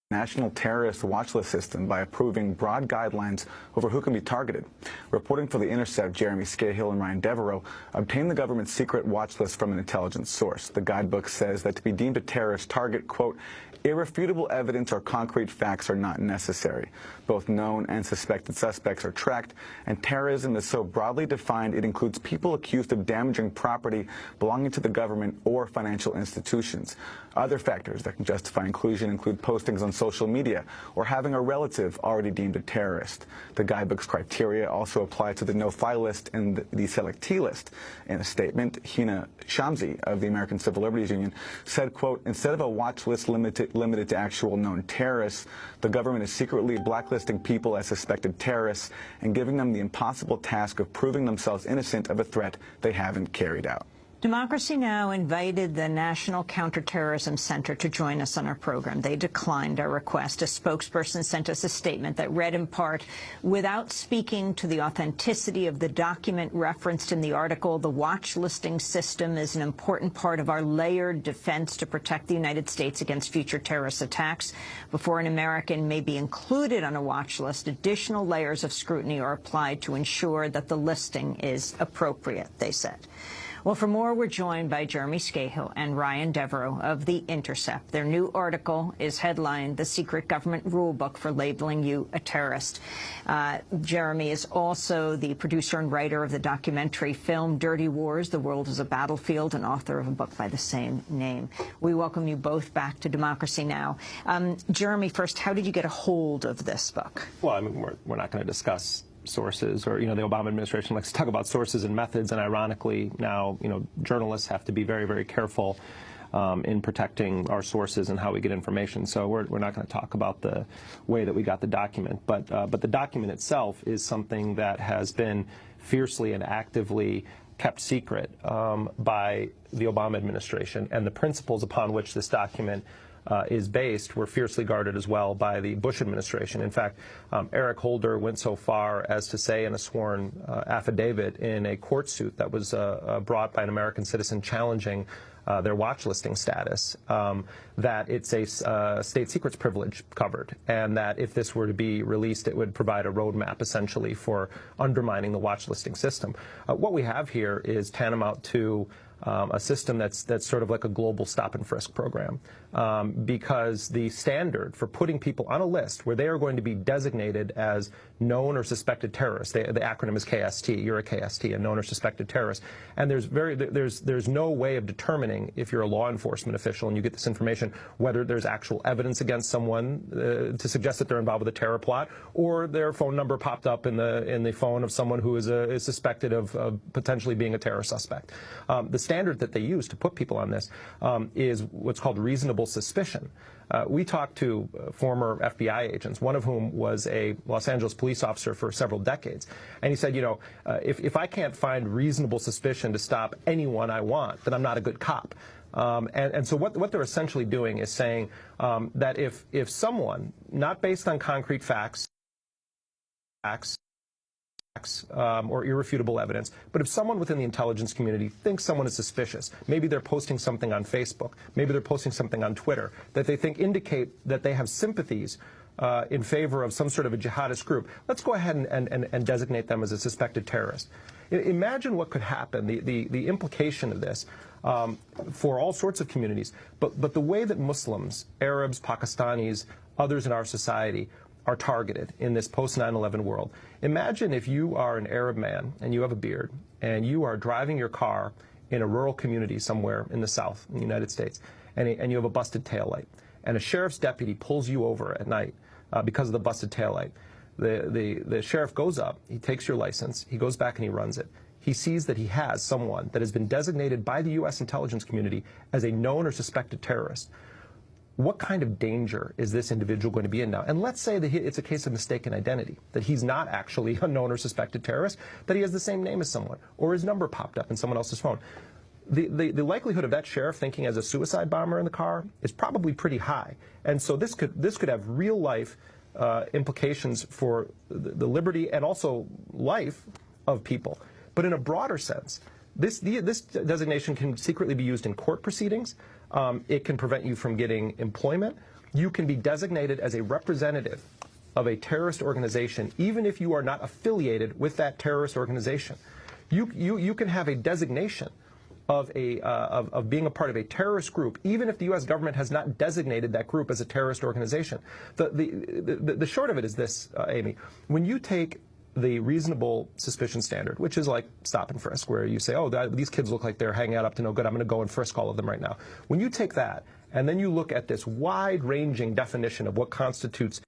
National Terrorist Watch List system by approving broad guidelines over who can be targeted. Reporting for The Intercept, Jeremy Scahill and Ryan Devereaux obtained the government's secret watch list from an intelligence source. The guidebook says that to be deemed a terrorist target, quote, irrefutable evidence or concrete facts are not necessary. Both known and suspected suspects are tracked, and terrorism is so broadly defined it includes people accused of damaging property belonging to the government or financial institutions. Other factors that can justify inclusion include postings on social media or having a relative already deemed a terrorist. The guidebook's criteria also apply to the no-fly list and the selectee list. In a statement, Hina Shamsi of the American Civil Liberties Union said, quote, instead of a watch list limited to actual known terrorists, the government is secretly blacklisting people as suspected terrorists and giving them the impossible task of proving themselves innocent of a threat they haven't carried out. Democracy Now! Invited the National Counterterrorism Center to join us on our program. They declined our request. A spokesperson sent us a statement that read in part, without speaking to the authenticity of the document referenced in the article, the watch listing system is an important part of our layered defense to protect the United States against future terrorist attacks. Before an American may be included on a watch list, additional layers of scrutiny are applied to ensure that the listing is appropriate, they said. Well, for more, we're joined by Jeremy Scahill and Ryan Devereaux of The Intercept. Their new article is headlined, The Secret Government Rulebook for Labeling You a Terrorist. Jeremy is also the producer and writer of the documentary film Dirty Wars, The World is a Battlefield, and author of a book by the same name. We welcome you both back to Democracy Now! Jeremy, first, how did you get a hold of this book? Well, I mean, we're not going to discuss sources, or, the Obama administration likes to talk about sources and methods, and ironically now, journalists have to be very, very careful in protecting our sources and how we get information. So we're not going to talk about the way that we got the document, but the document itself is something that has been fiercely and actively kept secret by the Obama administration, and the principles upon which this document is based were fiercely guarded as well by the Bush administration. In fact, Eric Holder went so far as to say in a sworn affidavit in a court suit that was brought by an American citizen challenging their watch listing status, that it's a state secrets privilege covered, and that if this were to be released, it would provide a roadmap essentially for undermining the watch listing system. What we have here is tantamount to a system that's sort of like a global stop and frisk program, because the standard for putting people on a list where they are going to be designated as known or suspected terrorists, the acronym is KST, you're a KST, a known or suspected terrorist, and there's no way of determining if you're a law enforcement official and you get this information whether there's actual evidence against someone to suggest that they're involved with a terror plot, or their phone number popped up in the phone of someone who is suspected of potentially being a terror suspect. The standard that they use to put people on this is what's called reasonable suspicion. We talked to former FBI agents, one of whom was a Los Angeles police officer for several decades, and he said, if I can't find reasonable suspicion to stop anyone I want, then I'm not a good cop. And so what they're essentially doing is saying that if someone, not based on concrete facts, or irrefutable evidence, but if someone within the intelligence community thinks someone is suspicious, maybe they're posting something on Facebook, maybe they're posting something on Twitter, that they think indicate that they have sympathies in favor of some sort of a jihadist group, let's go ahead and designate them as a suspected terrorist. Imagine what could happen, the implication of this for all sorts of communities, but the way that Muslims, Arabs, Pakistanis, others in our society are targeted in this post-9/11 world. Imagine if you are an Arab man and you have a beard and you are driving your car in a rural community somewhere in the South, in the United States, and you have a busted taillight, and a sheriff's deputy pulls you over at night because of the busted taillight. The sheriff goes up, he takes your license, he goes back and he runs it. He sees that he has someone that has been designated by the U.S. intelligence community as a known or suspected terrorist. What kind of danger is this individual going to be in now? And let's say that it's a case of mistaken identity, that he's not actually a known or suspected terrorist, that he has the same name as someone, or his number popped up in someone else's phone. The likelihood of that sheriff thinking as a suicide bomber in the car is probably pretty high. And so this could have real life implications for the liberty and also life of people. But in a broader sense, this designation can secretly be used in court proceedings. It can prevent you from getting employment. you can be designated as a representative of a terrorist organization, even if you are not affiliated with that terrorist organization. You can have a designation of being a part of a terrorist group, even if the U.S. government has not designated that group as a terrorist organization. The short of it is this, Amy. When you take the reasonable suspicion standard, which is like stop and frisk, where you say, oh, these kids look like they're hanging out up to no good, I'm going to go and frisk all of them right now. When you take that, and then you look at this wide-ranging definition of what constitutes